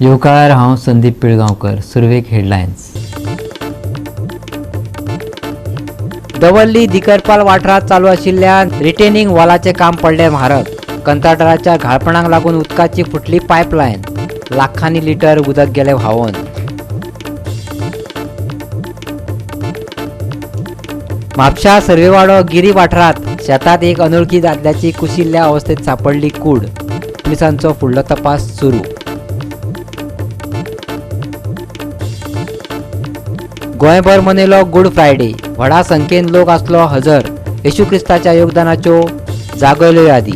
युवकाळार हांव संदीप पिळगांवकर. सुरवेक हेडलायन्स. दवर्ली दिकरपाल वाठारात चालू आशिल्ल्या रिटेनिंग वॉलाचे काम पडले म्हारग. कंत्राटदाराच्या घाळपणाक लागून उदकाची फुटली पायपलायन. लाखांनी लिटर उदक गेले व्हांवून. म्हापशा सर्वेवाडो गिरी वाठारात शेतात एक अनोळखी दादल्याची कुशिल्ल्या अवस्थेत सापडली कूड. पुलिसांचो फुडलो तपास सुरू. गोंयभर मनयलो गुड फ्रायडे. व्हडा संख्येन लोक आसलो हजर. येशू क्रिस्ताच्या योगदानाच्यो जागयल्यो यादी.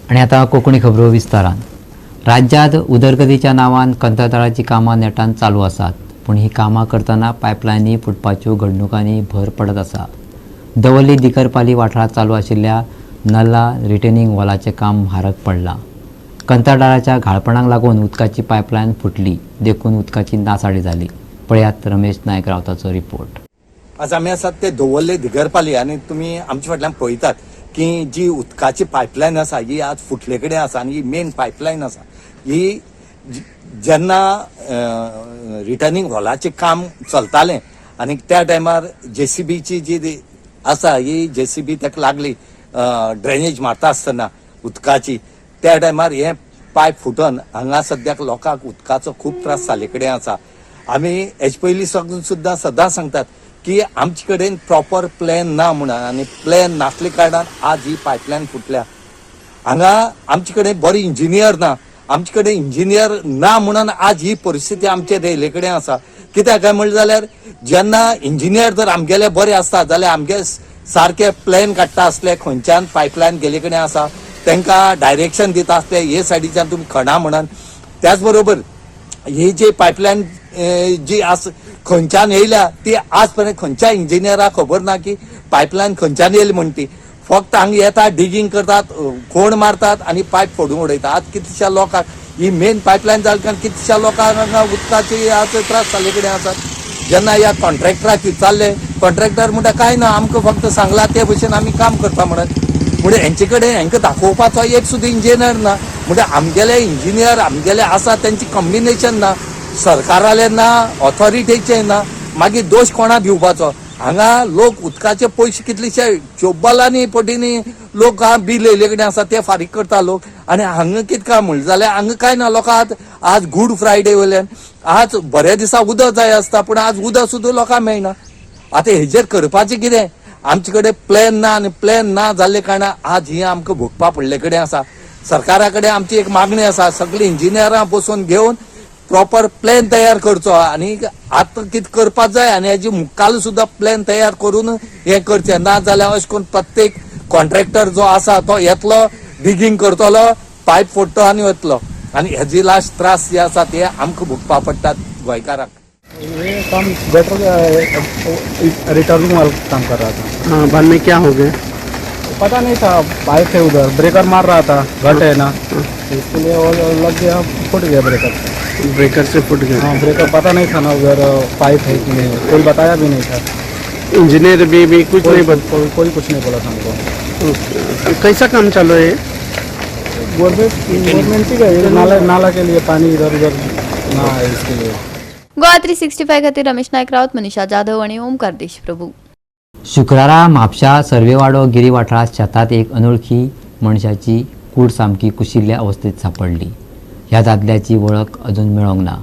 आणि आता कोंकणी खबरो विस्तारान. राज्यांत उदरगतीच्या नांवान कंत्राटदाराची कामां नेटान चालू आसात, पूण ही कामां करतना पायपलायनी फुटपाच्यो घडणुकांनी भर पडत आसा. दवर्ली दिकरपाली वाठारात चालू आशिल्ल्या नल्ला रिटेनिंग वॉलाचें काम म्हारग पडलां. कंत्राटदाराच्या घाळपणाक लागून उदकाची पायपलायन फुटली, देखून उदकाची नासाडी जाली. पळयात रमेश नायक रावताचो रिपोर्ट. आज आमी आसात ते दवर्ले दिगरपाली आनी तुमी आमच्या फाटल्यान पळयतात की जी उदकाची पायपलायन आसा ही आज फुटले कडेन आसा आनी ही मेन पायपलायन आसा. ही जेन्ना रिटर्निंग हॉलाचें काम चलतालें आनी त्या टायमार JCBची जी आसा ही JCB ताका लागली ड्रेनेज मारता आसतना उदकाची. त्या टायमार हे पायप फुटोन हांगा सद्याक लोकांक उदकाचो खूब त्रास जाले कडेन आसा. आमी हेजे पयलीं सुद्दां सदां सांगतात की आमचे कडेन प्रॉपर प्लॅन ना म्हणून, आनी प्लॅन नासले कारणान आज ही पायपलायन फुटल्या. हांगा आमचे कडेन बरे इंजिनियर ना. आमचे कडेन इंजिनियर ना म्हणून आज ही परिस्थिती आमचे रेल्वे कडेन आसा. कित्याक काय म्हणलें जाल्यार जेन्ना इंजिनियर जर आमगेले बरे आसता जाल्यार आमगे सारखे प्लॅन काडटा आसले खंयच्यान पायपलायन गेले कडेन आसा तांकां डायरेक्शन दिता आसले हे सायडीच्यान तुमी खणा म्हणून. त्याच बरोबर ही जी पायपलायन जी खंयच्यान येयल्या ती आज पर्यंत खंयच्या इंजिनियराक खबर ना की पायपलायन खंयच्यान येयली म्हण ती. फक्त हांगा येतात, डिगींग करतात, कोण मारतात आनी पायप फोडून उडयतात. आज कितलेशा लोकांक ही मेन पायपलायन जाल्या कारण कितलेशा लोकांक उदकाची आज त्रास जाल्ले कडेन आसात. जेन्ना ह्या कॉन्ट्रॅक्टराक विचारले, कॉन्ट्रॅक्टर म्हणटा काय ना, आमकां फक्त सांगला ते भशेन आमी काम करता म्हणून. म्हणजे हेंचे कडेन हांकां दाखोवपाचो एक सुद्दां इंजिनियर ना. म्हणजे आमगेले इंजिनियर आमगेले आसा त्यांची कॉम्बिनेशन ना, सरकाराले ना, ऑथॉरिटीचे ना. मागीर दोश कोणा दिवपाचो? हांगा लोक उदकाचे पयशे कितलेशे चोब्बलांनी पटींनी लोक बील येयले कडेन आसा ते फारीक करता लोक. आनी हांगा कितें काय म्हणलें जाल्यार हांगा काय ना. लोकांक आज गुड फ्रायडे वयल्यान आज बऱ्या दिसा उदक जाय आसता, पूण आज उदक सुद्दां लोकांक मेळना. आतां हेजेर करपाचें कितें? आमचे कडेन प्लॅन ना आनी प्लॅन ना जाल्ले कारणान आज ही आमकां भोगपा पडले कडेन आसा. सरकारा कडेन आमची एक मागणी आसा, सगळीं इंजिनियरां बसून घेवन प्रॉपर प्लॅन तयार करचो आनी आतां कितें करपाक जाय आनी हेजी मुखाल सुद्दां प्लॅन तयार करून हें करचें. ना जाल्यार अशें करून प्रत्येक कॉन्ट्रॅक्टर जो आसा तो येतलो, डिगींग करतलो, पायप फोडटलो आनी वतलो. आनी हेजी लास्ट त्रास जे आसा ते आमकां भोगपा पडटात गोंयकाराक. ये काम गटर रिटर्निंग वाला काम कर रहा था. हाँ, बाद में क्या हो गया? पता नहीं था, पाइप है उधर, ब्रेकर मार रहा था, घट है ना, इसके लिए वो लग गया, फुट गया ब्रेकर से फुट गया. हाँ, ब्रेकर पता नहीं था ना उधर पाइप है कि नहीं, कोई बताया भी नहीं था. इंजीनियर भी कुछ नहीं कोई कुछ नहीं बोला था हमको. कैसा काम चालू है? गवर्नमेंट ही है, नाला के लिए पानी इधर उधर ना है इसके लिए. गोवा 365 खातीर रमेश नायक रावत, मनीषा जाधव आणि ओमकार देशप्रभू. शुक्रारा म्हापशा सर्वेवाडो गिरी वाठारात शेतात एक अनोळखी मनशाची कूड सामकी कुशिल्ल्या अवस्थेत सापडली. ह्या दादल्याची वळख अजून मेळोंक ना.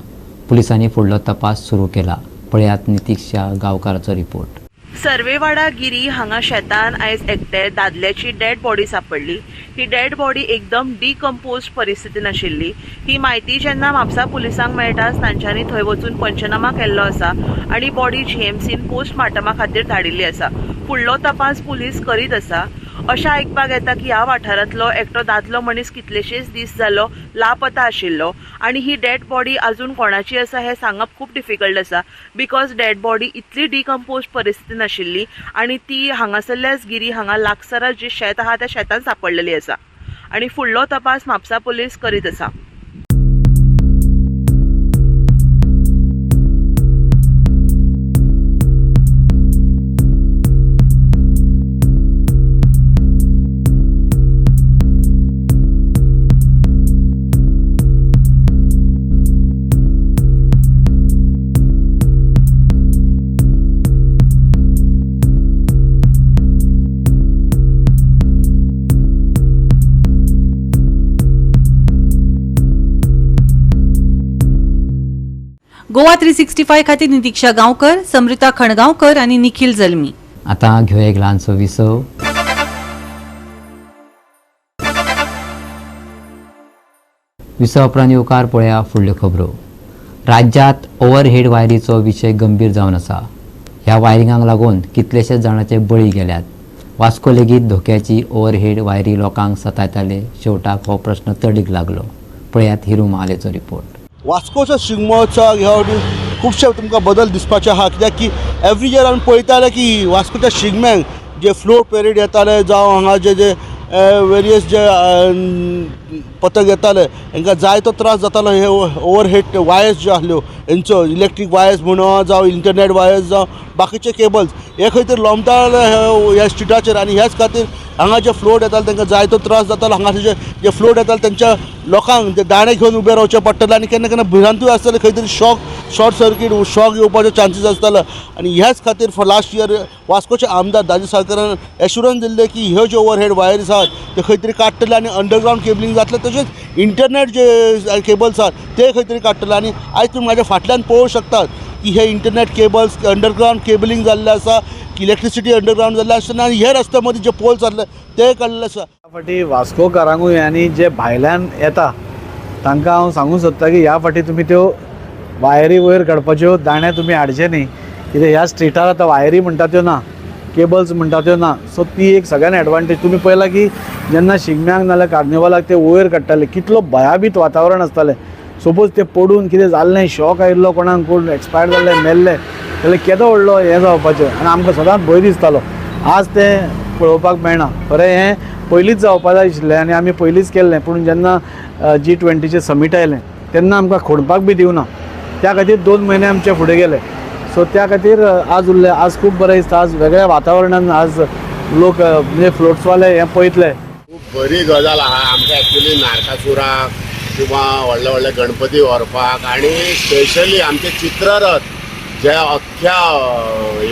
पुलिसांनी फुडलो तपास सुरू केला. पळयात नितीक्षा गांवकाराचो रिपोर्ट. सर्वेवाडा गिरी हांगा शेतान आयज एकटे दादल्याची डेड बॉडी सापडली. ही डेड बॉडी एकदम डिकम्पोज्ड परिस्थितीन आशिल्ली. ही म्हायती जेन्ना म्हापसा पुलिसांक मेळटाच तांच्यांनी थंय वचून पंचनामा केल्लो आसा आनी बॉडी GMCन पोस्टमार्टमा खातीर धाडिल्ली आसा. फुडलो तपास पुलीस करीत आसा. अशें आयकपाक येता की ह्या वाठारांतलो एकटो दादलो मनीस कितलेशेच दीस जालो लापता आशिल्लो आनी ही डेड बॉडी अजून कोणाची आसा हें सांगप खूब डिफिकल्ट आसा. बिकॉज डेड बॉडी इतली डिकम्पोज्ड परिस्थितीन आशिल्ली आनी ती हांगासरल्याच गिरी हांगा लागसार जे शेत आहा त्या शेतान सापडलेली आसा आनी फुडलो तपास म्हापसा पुलीस करीत आसा. गोवा 365 खातीर नितीक्षा गांवकर, समृता खणगांवकर आणि निखिल जल्मी. आता घेऊया एक ल्हानसो विसव. विसव उपरांत येवकार पळया फुडल्यो खबरो. राज्यांत ओव्हरहेड वायरीचो विशय गंभीर जावन आसा. ह्या वायरिंगाक लागून कितलेशेच जाणांचे बळी गेल्यात. वास्को लेगीत धोक्याची ओव्हरहेड वायरी लोकांक सतायताले. शेवटाक हो प्रश्न तडीक लागलो. पळयात हिरू महालेचो रिपोर्ट. वास्कोच्या शिगमोत्सवाक ह्या वाटेन खुबशे तुमकां बदल दिसपाचे आहा, कित्याक की एवरी इयर आमी पळयताले की वास्कोच्या शिगम्यांक जे फ्लोट पॅरेड येताले जावं हांगा जे वेरियस जे पथक येताले हांकां जायतो त्रास जातालो. हे ओव्हरहेड वायर्स ज्यो आसल्यो हेंचो इलेक्ट्रीक वायर्स म्हणो जावं इंटरनेट वायर्स जावं बाकीचे केबल्स हे खंय तरी लोंबताले ह्या स्ट्रिटाचेर. आनी ह्याच खातीर हांगा जे फ्लोट येताले तांकां जायतो त्रास जातालो. हांगासर जे फ्लोट येताले तेंच्या लोकांक ते दाणे घेवन उबे रावचें पडटालें आनी केन्ना केन्ना भिरांतूय आसताले. खंय तरी शॉर्ट सर्कीट शॉक येवपाचे चान्सीस आसताले. आनी ह्याच खातीर फॉर लास्ट इयर वास्कोचे आमदार दाजी साळकारान एश्युरन्स दिल्ले की ह्यो ज्यो ओव्हरहेड वायर्स आसात ते खंय तरी काडटले आनी अंडरग्रावंड केबलिंग जातलें. तशेंच इंटरनेट जे केबल्स आसात ते खंय तरी काडटले. आनी आयज तुमी म्हाज्या फाटल्यान पळोवंक शकतात की हे इंटरनेट केबल्स अंडरग्रावंड केबलिंग जाल्लें आसा. इलेक्ट्रिसिटी अंडरग्रावंड जाल्लें आसतना आनी हे रस्त्या मदीं जे पोल्स आसले ते काडलेले आसा. ह्या फाटी वास्कोकारांकूय आनी जे भायल्यान येता तांकां हांव सांगूंक सोदतां की ह्या फाटी तुमी त्यो वायरी वयर काडपाच्यो दाणे तुमी हाडचे न्ही. कित्याक ह्या स्ट्रिटार आतां वायरी म्हणटा त्यो ना, केबल्स म्हणटा त्यो ना. सो ती एक सगळ्यान एडवांटेज. तुमी पळयलां की जेन्ना शिगम्यांक नाल्यार कार्निवलाक ते वयर काडटाले कितलो भयाबीत वातावरण आसतालें. सपोज ते पडून कितें जाल्लें, शॉक आयिल्लो कोणाक, कोण एक्सपायर जाल्ले, मेल्ले जाल्यार केदो व्हडलो हें जावपाचें. आनी आमकां सदांच भंय दिसतालो. आज तें पळोवपाक मेळना. खरें हें पयलींच जावपा जाय आशिल्लें आनी आमी पयलींच केल्लें. पूण जेन्ना G20चें समीट आयलें तेन्ना आमकां खोडपाक बी दिवना. त्या खातीर 2 म्हयने आमचे फुडें गेले. सो त्या खातीर आज उरले. आज खूब बरें दिसता. आज वेगळ्या वातावरणान आज लोक म्हणजे फ्लोट्सवाले हें पळयतले. खूब बरी गजाल आहा. आमकां एक्चुली नारकासुराक किंवा व्हडले व्हडले गणपती व्हरपाक आनी स्पेशली आमचे चित्ररथ जे अख्ख्या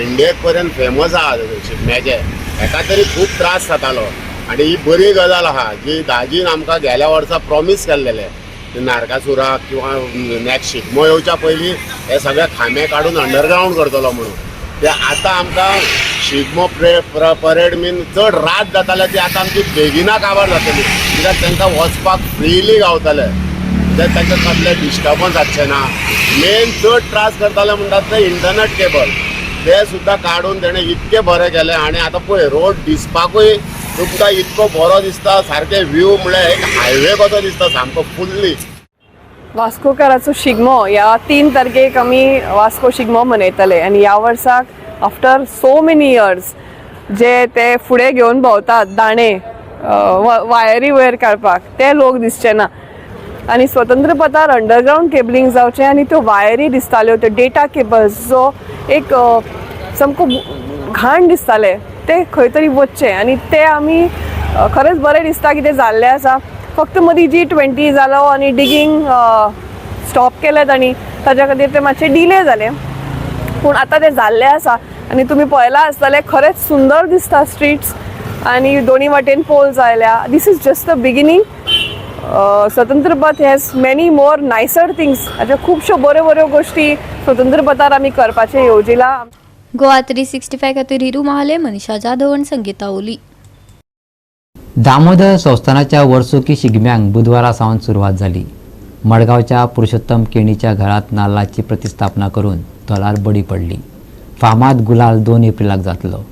इंडियेक पर्यंत फेमस आहा शिगम्याचे हेका तरी खूब त्रास जातालो. आनी ही बरी गजाल आहा जी दाजीन आमकां गेल्या वर्सा प्रॉमीस केल्लेले नारकासुराक किंवा नॅक्स्ट शिगमो येवच्या पयलीं हे सगळे खांबे काडून अंडरग्रावंड करतलो म्हणून. ते आतां आमकां शिगमो परेड बीन चड रात जाताले ती आतां आमची बेगिना काबार जातली. कित्याक तांकां वचपाक फ्रीली गावतले. कित्याक तांकां कसले डिस्टर्बन्स जावचे ना. मेन चड त्रास करताले म्हणटात ते इंटरनेट केबल ते सुद्दां काडून तेणें इतके बरें केलें. आनी आतां पळय रोड दिसपाकूय तुमकां इतको बरो दिसता. सारके व्यू म्हळ्यार एक हायवे कसो दिसता सामको फुल्ली. वास्कोकाराचो शिगमो ह्या 3 तारखेक आमी वास्को शिगमो मनयतले. आनी ह्या वर्साक आफ्टर सो मेनी इयर्स जे ते फुडें घेवन भोंवतात दाणे वायरी वयर काडपाक ते लोक दिसचे ना. आनी स्वतंत्र पथार अंडरग्रावंड केबलिंग जावचें आनी त्यो वायरी दिसताल्यो त्यो डेटा केबल्स जो एक सामको घाण दिसताले ते खंय तरी वचचे. आनी ते आमी खरेंच बरें दिसता की तें जाल्लें आसा. फक्त मदीं G20 जालो आनी डिगींग स्टॉप केलें तांणी ताच्या खातीर ते मातशें डिले जालें. पूण आतां तें जाल्लें आसा आनी तुमी पळयलां आसतलें खरेंच सुंदर दिसता स्ट्रीट्स आनी दोनी वाटेन पोल्स आयल्या. This is just the beginning. स्वतंत्र पथ has many more nicer things. हाज्यो खुबश्यो बऱ्यो बऱ्यो गोश्टी स्वतंत्र पथार आमी करपाचें येवजिलां. गोवा 365 खातीर हिरू महाले, मनीषा जाधव आणि संगीता ओली. दामोदर संस्थानाच्या वर्सुकी शिगम्यांक बुधवारा सावन सुरवात जाली. मडगांवच्या पुरुषोत्तम केणीच्या घरात नाल्लाची प्रतिस्थापना करून तोलार बडी पडली. फामाद गुलाल 2 एप्रिलाक जातलो.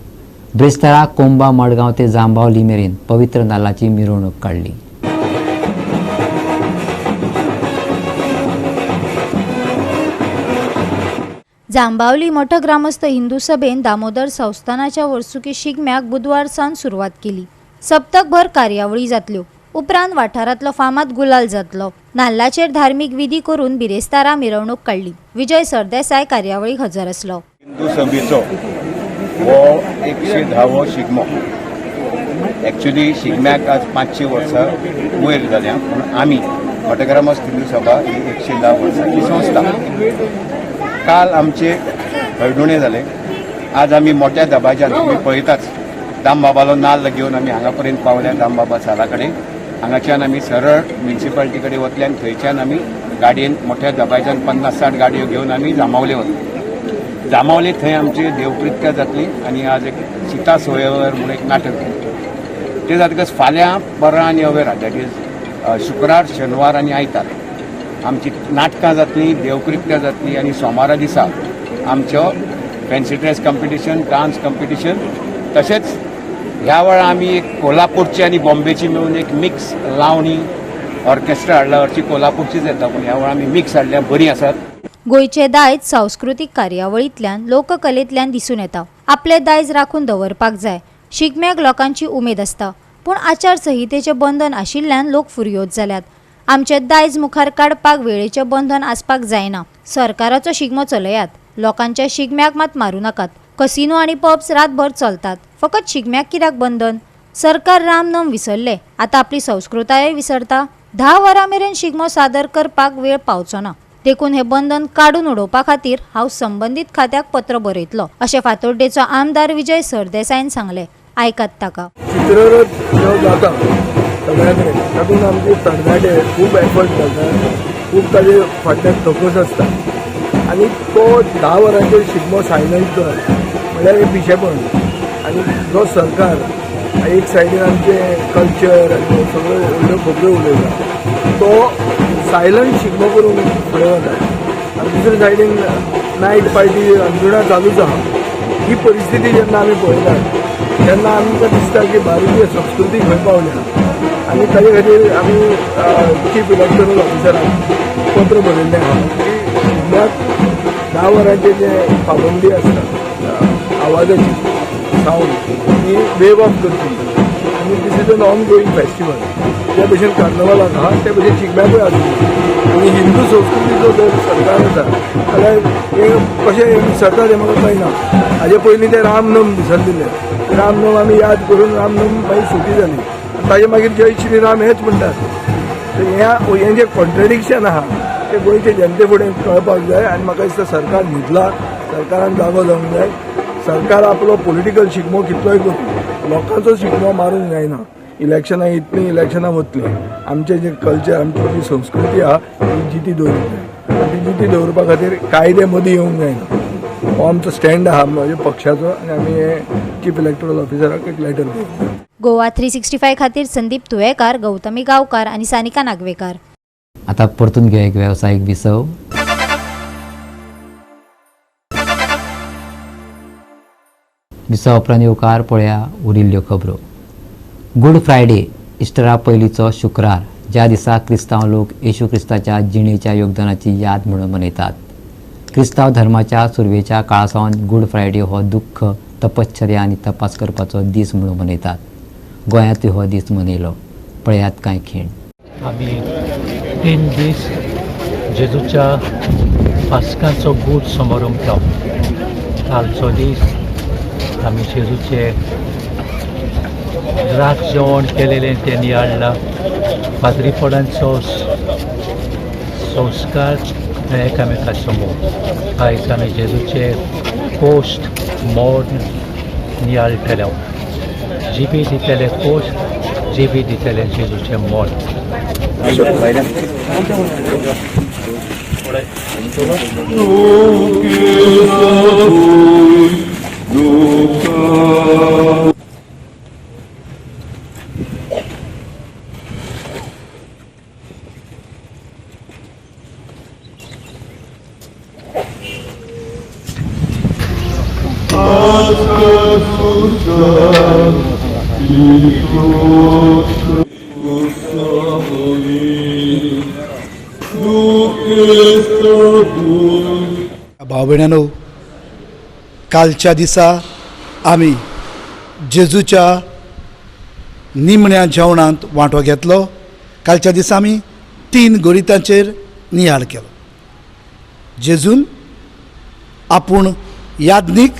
ब्रेस्ताराक कोंबा मडगांव ते जांबावली मेरेन पवित्र नाल्लाची मिरवणूक काडली. जांबावली मोठो ग्रामस्थ हिंदू सभेन दामोदर संस्थानाच्या वर्सुकी शिगम्याक बुधवार सावन सुरवात केली. सप्तकभर कार्यावळी जातल्यो. उपरांत वाठारांतलो फामाद गुलाल जातलो. नाल्लाचेर धार्मीक विधी करून बिरेस्तारा मिरवणूक काडली. विजय सरदेसाय कार्यावळीक हजर आसलो. हिंदू सभेचो हो 110वो शिगमो. एक्चुली शिगम्याक आज 500 वर्सां वयर जाल्या. पूण आमी मोठोग्रामस्थ हिंदू सभा ही 110 वर्सांची संस्था. काल आमचे हळडुणे जाले. आज आमी मोठ्या दबाज्यान तुम्ही पळयताच दामबाबालो नाल्ल घेवन आमी हांगा पर्यंत पावल्या दामबाबा साला कडेन. हांगाच्यान आमी सरळ म्युन्सिपालिटी कडेन वतले आनी थंयच्यान आमी गाडयेन मोठ्या दबायच्यान 50-60 गाडयो घेवन आमी जामावले वतले. जामावले थंय आमची देवकृत्या जातली आनी आज एक सीता सोयेवर म्हणून एक नाटक जातलें. ते जातकच फाल्यां परां आनी अवेरा दॅट इज शुक्रार, शेनवार आनी आयतार आमची नाटकां जातलीं, देवकृत्या जातली आनी सोमारा दिसा आमच्यो fancy dress competition, dance competition, तशेंच ह्या वेळा आमी एक कोल्हापूरची आनी बॉम्बेची मेळून एक मिक्स लावणी ऑर्केस्ट्रा हाडला. हरची कोल्हापूरचीच येता पूण ह्या वेळा आमी मिक्स हाडल्या, बरी आसात. गोंयचे दायज सांस्कृतीक कार्यावळींतल्यान लोककलेंतल्यान दिसून येता. आपले दायज राखून दवरपाक जाय, शिगम्याक लोकांची उमेद आसता. पूण आचारसंहितेचें बंधन आशिल्ल्यान लोक फुर्योज जाल्यात. आमचे दायज मुखार काडपाक वेळेचें बंधन आसपाक जायना. सरकाराचो शिगमो चलयात, लोकांच्या शिगम्याक मात मारूं नाकात. कसिनो आनी पब्स रातभर चलतात, फकत शिगम्याक कित्याक बंधन? सरकार रामनम विसरले, आतां आपली संस्कृताय विसरता. 10 वरां मेरेन शिगमो सादर करपाक वेळ पावचो ना. देखून हे बंधन काडून उडोवपा खातीर हांव संबंदीत खात्याक पत्र बरयतलो, अशें फातोड्डेचो आमदार विजय सरदेसायन सांगले. आयकात ताका. चित्ररथ जो जाता सगळ्या कडेन तातूंत आमचे तरणाटे खूब एफर्ट घालतात, खूब ताजे फाटल्यान फोकस आसता आनी तो 10 वरांचेर शिगमो सायलंट करप म्हणल्यार एक पिशेपण. आनी जो सरकार एक सायडीन आमचे कल्चर आनी सगळ्यो व्हडल्यो खबऱ्यो उलयता तो सायलंट शिगमो करून फुडें वता. आनी दुसरे सायडीन नायट पार्टी अंजुणा चालूच आहा. ही परिस्थिती जेन्ना आमी पळयतात तेन्ना आमकां दिसता की भारतीय संस्कृती खंय पावल्या. आनी ताजे खातीर आमी चीफ इलेक्टोरल ऑफिसराक पत्र बरयल्लें आहा की शिगम्याक 10 वरांचे जे पाबंदी आसता आवाजाची सावंड ही वेव ऑफ करची. आनी this is an ongoing festival. जे भशेन कार्नवलाक आहा ते भशेन शिगम्याकूय आसता. आनी हिंदू संस्कृतीचो जर सरकार आसा जाल्यार हे कशें विसरता तें म्हाका कळना. हाजे पयलीं ते रामनम विसरलेले. रामनम आमी याद करून रामनम मागीर सुटी जाली. ताजे मागीर जय श्री राम हेच म्हणटात. हें जें कॉन्ट्रेडिक्शन आहा ते गोंयचे जनते फुडें कळपाक जाय. आनी म्हाका दिसता सरकार न्हिदला, सरकारान जागो जावंक जाय. सरकार आपलो पॉलिटिकल शिगमो कितलोय करूं, लोकांचो शिगमो मारूंक जायना. इलेक्शनां इतलीं इलेक्शनां वतलीं, आमचें जें कल्चर, आमची जी संस्कृती आहा ती जिती दवरूंक जाय. ती जिती दवरपा खातीर कायदे मदीं येवंक जायना. हो आमचो स्टँड आहा म्हज्या पक्षाचो आनी आमी हे चीफ इलेक्टोरल ऑफिसराक एक लेटर दिवं. गोवा 365 खातीर संदीप तुयेकार, गौतमी गांवकार आनी सानिका नागवेकार. आता परतून घेऊया एक व्यावसायिक विसव. विसव उपरांत येवकार पळया उरिल्ल्यो खबरो. गुड फ्रायडे, इस्टरा पयलींचो शुक्रार, ज्या दिसा क्रिस्तांव लोक येशू क्रिस्ताच्या जिणेच्या योगदानाची याद म्हणून मनयतात. क्रिस्तांव धर्माच्या सुरवेच्या काळासावन गुड फ्रायडे हो दुख्ख, तपश्चर्या आनी तपास करपाचो दीस म्हणून मनयतात. गोंयांतूय हो दीस मनयलो. पळयात कांय खीण. आमी 3 दीस जेजूच्या पास्कांचो गूढ समारंभ केलो. कालचो दीस आमी जेजूचे द्राक्ष जेवण केलेलें तें नियाळ्ळां. पाद्रीपणांचो संस्कार एकामेका समोर. आयज आमी जेजूचे पोस्ट मोड नियाळ केलो. जिबी दितेले पोस्ट, जिबी दितेले जेजूचे मोड. भाव भयणांनो, कालच्या दिसा आमी जेजूच्या निमण्या जेवणांत वांटो घेतलो. कालच्या दिसा आमी 3 गणितांचेर नियाळ केलो. जेजून आपूण यादनीक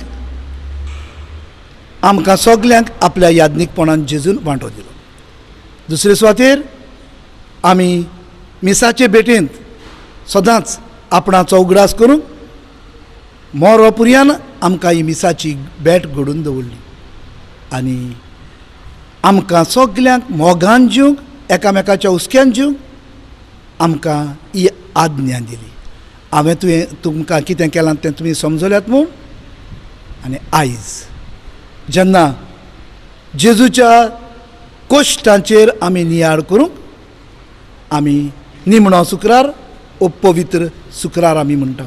आमकां सगल्यांक आपल्या यादनीकपणान जेजून वांटो दिलो. दुसरे सुवातेर आमी मिसाचे भेटेंत सदांच आपणाचो उगडास करूंक मोरपुर्यान आमकां ही मिसाची भेट घडोवन दवरली आनी आमकां सगल्यांक मोगान जेवंक एकामेकाच्या हुस्क्यान जीवंक आमकां ही आज्ञा दिली. हांवें तुमकां कितें केलां तें तुमी समजल्यात म्हूण. आनी आयज जेन्ना जेजूच्या कोश्टांचेर आमी नियाळ करूंक आमी निमणो शुक्रार ओ पवित्र शुक्रार आमी म्हणटा.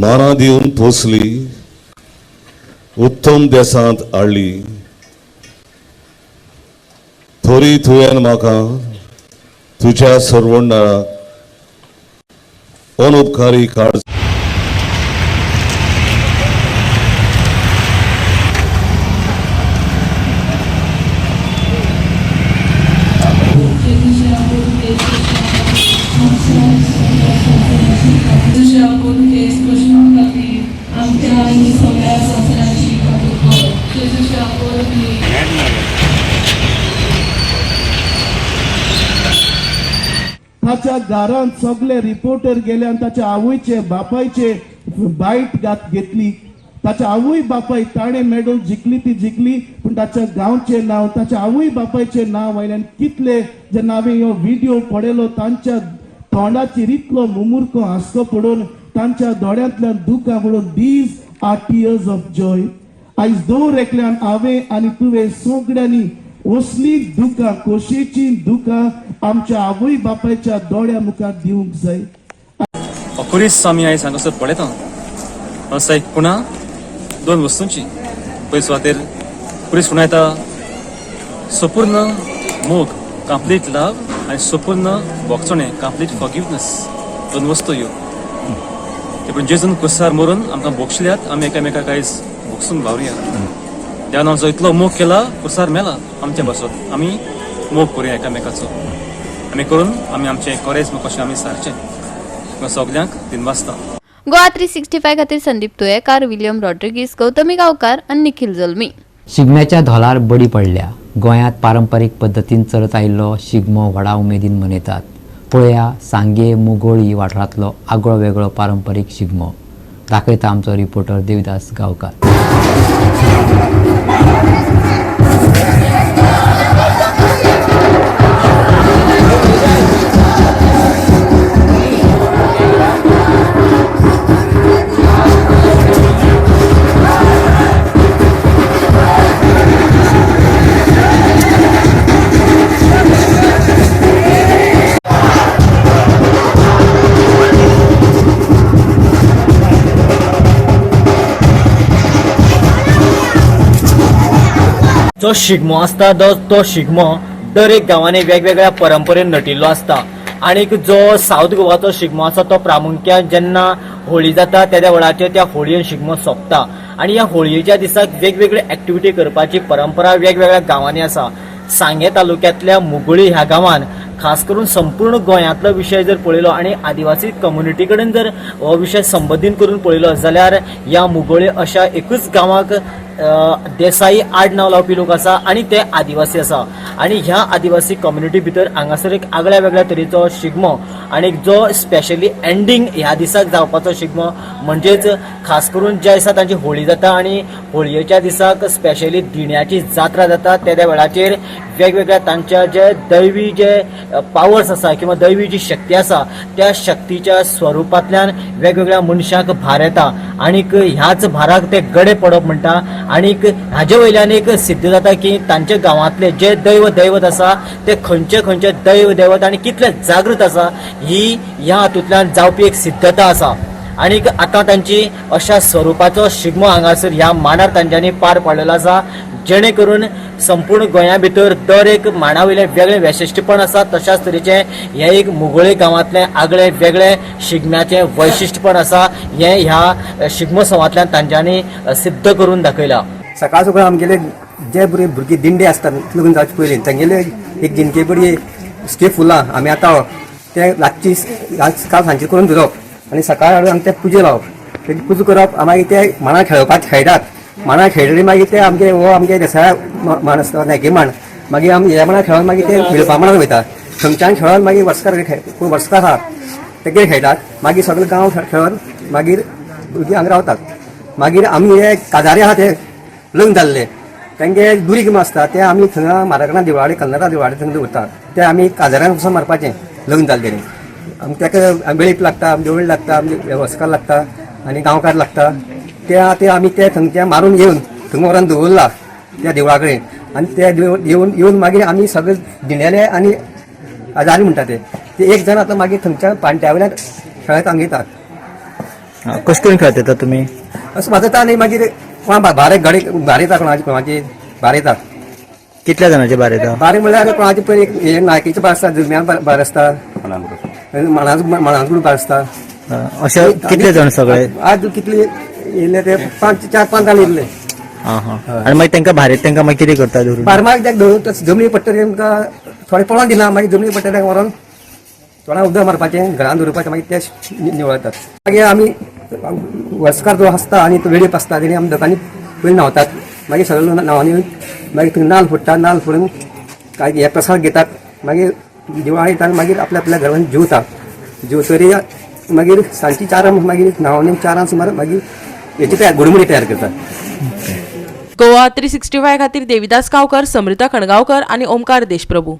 माना दिवन पोसली, उत्तम देसांत हाडली, थोरी तुवें म्हाका तुज्या सर्वंडाक अनउपकारी काळ. ताच्या घरांत सगळे रिपोर्टर गेले आनी ताच्या आवयचे बापायचे बायट घेतली. ताच्या आवय बापाय ताणें मेडल जिखली ती जिखली, पूण ताच्या गांवचे नांव ताच्या आवय बापायचे नांव आयलें. कितले जेन्ना हांवें हो व्हिडिओ पळयलो तांच्या तोंडाचेर इतलो मुमुरको हांसको पडून तांच्या दोळ्यांतल्यान दुकां म्हणून these are tears of joy. आयज दर एकल्यान हांवें आनी तुवें सगळ्यांनी असली दुकां खोशेची दुकां आमच्या आवय बापायच्या दोळ्या मुखार दिवंक जाय. अखुरीच आमी आयज हांगासर पळयता असो एक पुणा दोन वस्तूंची. पयले सुवातेर खुरीच पुणा येता संपूर्ण मोग कंप्लीट लव आनी संपूर्ण भोगचणे कंप्लीट फॉरगिवनेस. दोन वस्तू ह्यो पूण जेजून कुसार मरून आमकां भोगशिल्ल्यात आमी एकामेकाक आयज भोगसून वावरया. देवान जो इतलो मोग केला कुसार मेला आमच्या बसत आमी मोग करुया एकामेकाचो. आमी करून आमी आमचें कोरेज कशें आमी सारचें सगल्यांक दिनवासता. गोवा 365 खातीर संदीप तुयेकार, विलियम रॉड्रिगीस, गौतमी गांवकार आनी निखिल जल्मी. शिगम्याच्या धोलार बडी पडल्या. गोंयांत पारंपारीक पद्दतीन चलत आयिल्लो शिगमो व्हडा उमेदीन मनयतात. पळया सांगे मुगोळी वाठारांतलो आगळो वेगळो पारंपारीक शिगमो. दाखयता आमचो रिपोर्टर देविदास गांवकार. जो शिगमो आसता तो शिगमो दर एक गांवांनी वेगवेगळ्या परंपरेन नटिल्लो आसता. आनीक जो साऊथ गोवाचो शिगमो आसा तो प्रामुख्यान जेन्ना होळी जाता त्या वेळाचेर त्या होळयेन शिगमो सोंपता. आनी ह्या होळयेच्या दिसाक वेगवेगळे एक्टिविटी करपाची परंपरा वेगवेगळ्या गांवांनी आसा. सांगे तालुक्यांतल्या मुगोळी ह्या गांवांत खास करून संपूर्ण गोंयांतलो विशय जर पळयलो आनी आदिवासी कम्युनिटी कडेन जर हो विशय संबंदीत करून पळयलो जाल्यार ह्या मुगोळी अशा एकूच गांवाक देसाई आडनाव लावपी लोक आसा आनी ते आदिवासी आसा. आनी ह्या आदिवासी कम्युनिटी भितर हांगासर एक आगळ्या वेगळ्या तरेचो शिगमो आनी जो स्पेशली एंडींग ह्या दिसाक जावपाचो शिगमो म्हणजेच खास करून ज्या दिसा तांची होळी जाता आनी होळयेच्या दिसाक स्पेशली दिण्याची जात्रा जाता त्या वेळाचेर वेगवेगळ्या तांच्या जे दैवी जे पावर्स आसा किंवा दैवी जी शक्ती आसा त्या शक्तीच्या स्वरुपांतल्यान वेगवेगळ्या मनशांक भार येता. आनीक ह्याच भाराक ते गडे पडप म्हणटा. आनीक हाजे वयल्यान एक सिद्ध जाता की तांच्या गांवांतले जे दैवत आसा ते खंयचे खंयचे दैवत आनी कितले जागृत आसा ही ह्या हातूंतल्यान जावपी एक सिद्धता आसा. आनीक आतां तांची अशा स्वरुपाचो शिगमो हांगासर ह्या मांडार तांच्यांनी पार पाडलेलो आसा जेणे करून संपूर्ण गोंया भितर दर एक मांडा वयलें वेगळें वैशिश्टपण आसा. तशाच तरेचें हें एक मुगोळी गांवांतलें आगळें वेगळें शिगम्याचें वैशिश्टपण आसा. हें ह्या शिगमो संवांतल्यान तांच्यांनी सिद्ध करून दाखयलां. सकाळ सकाळ आमगेले जे बरे भुरगीं दिंडे आसतात लग्न जावचे पयलीं तांगेले एक जिनके बरी स्टेप फुलां आमी आतां ते रातची काल सांजचे करून धरप आनी सकाळ हाडून आमी ते पुजे लावप. पुजा करप मागीर ते मांडार खेळटात मांडा खेळटली मागीर ते आमगे हो आमगे देसाय माणूस नेके मांड मागीर आमी हे मांडा खेळोन मागीर ते खेळपा मांडान वयता थंयच्यान खेळोन मागीर वर्सकार आहा तेगे खेळटात मागीर सगळे गांव खेळोन मागीर भुरगीं हांगा रावतात मागीर आमी हे काजारी आहा ते लग्न जाल्ले तेंगे दुरी कितें आसता ते आमी थंय म्हाराकणा देवळाडे कन्नडा देवळाडे थंय दवरतात ते आमी काजाऱ्यांक वचून मारपाचें लग्न जालें तेणी आमकां तेका वेळीप लागता देवळी लागता वेवस्कार लागता आनी गांवकार लागता ते आमी ते थंयच्या मारून येवन थंय व्हरोन दवरला त्या देवळा कडेन आनी ते येवन मागीर आमी सगळे दिंडेले आनी आजारी म्हणटा ते एक जण आतां मागीर थंयच्या पाणट्या वयल्यान खेळत हांगा येतात कशें करून खेळत येता तुमी असं वाजता आनी मागीर कोणा भारे गाडी भार येता कोणाची भार येता कितल्या जाणांचे बार येता बारी म्हणल्यार कोणाचे पयलीं नायकीचे बार आसता जुम्यान बार आसता माणांचूड बार आसता अशे कितले जाण सगळे आज कितले येयले ते 4-5 जाण येयले आनी मागीर तांकां भार येता तांकां मागीर कितें करता धरून बार मागीर तेका धरून जमनी पडटा तेंकां थोडे पळोवन दिना मागीर जमनी पडटा तेका व्हरोन थोडा उदक मारपाचें घरान दवरपाचें मागीर ते निवळतात मागीर आमी वर्सकार जो आसता आनी तो वेळीप आसता तेणी आमी दोगांनी पयलीं न्हांवतात मागीर सगळे न्हांवून येवन मागीर थंय नाल्ल फोडटात नाल्ल फोडून काय हे प्रसाद घेतात मागीर दिवाळी येता मागीर आपल्या आपल्या घरान जेवतात जेवतरी मागीर सांजची 4 मागीर न्हांवून 4 सुमार मागीर हेची घुडमुडी तयार करतात गोवा 365 खातीर देविदास गांवकर, समृता खणगांवकर आनी ओमकार देशप्रभू.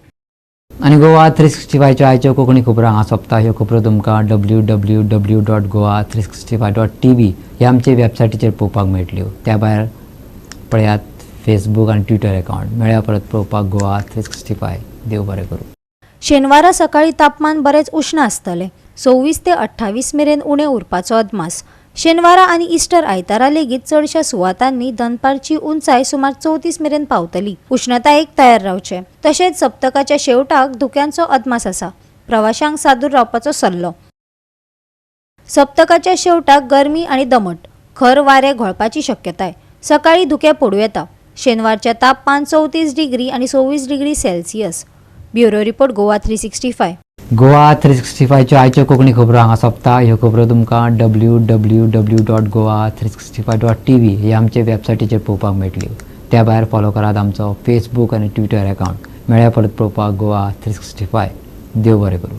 आणि गोवा 365च्यो आयच्यो कोंकणी खबरो हांगा सोंपता. ह्यो खबरो तुमकां www.goa365.tv ह्या आमचे वेबसायटीचेर पळोवपाक मेळटल्यो. त्या भायर पळयात फेसबूक आनी ट्विटर अकावंट. मेळ्या परत पळोवपाक गोवा 365. देव बरें करूं. शेनवारा सकाळी तापमान बरेच उष्ण आसतलें. 24 ते 28 मेरेन उणें उरपाचो अदमास. शेनवारा आनी इस्टर आयतारा लेगीत चडशा सुवातांनी दनपारची उंचाय सुमार 34 मेरेन पावतली. उष्णतायेक तयार रावचे. तशेंच सप्तकाच्या शेवटाक धुक्यांचो अदमास आसा. प्रवाशांक सादूर रावपाचो सल्लो. सप्तकाच्या शेवटाक गरमी आनी दमट, खर वारें घोळपाची शक्यताय. सकाळी धुकें पडूं येता. शेनवारचे तापमान 34 डिग्री आनी 26 degree Celsius. Bureau report Goa 365. Goa 365च्यो आयच्यो कोंकणी खबरो हांगा सोंपता. ह्यो खबरो तुमकां www.goa365.tv ह्या आमचे वेबसायटीचेर पळोवपाक मेळटल्यो. त्या भायर फॉलो करात आमचो फेसबूक आनी ट्विटर अकावंट. मेळ्या परत पळोवपाक गोवा 365. देव बरें करूं.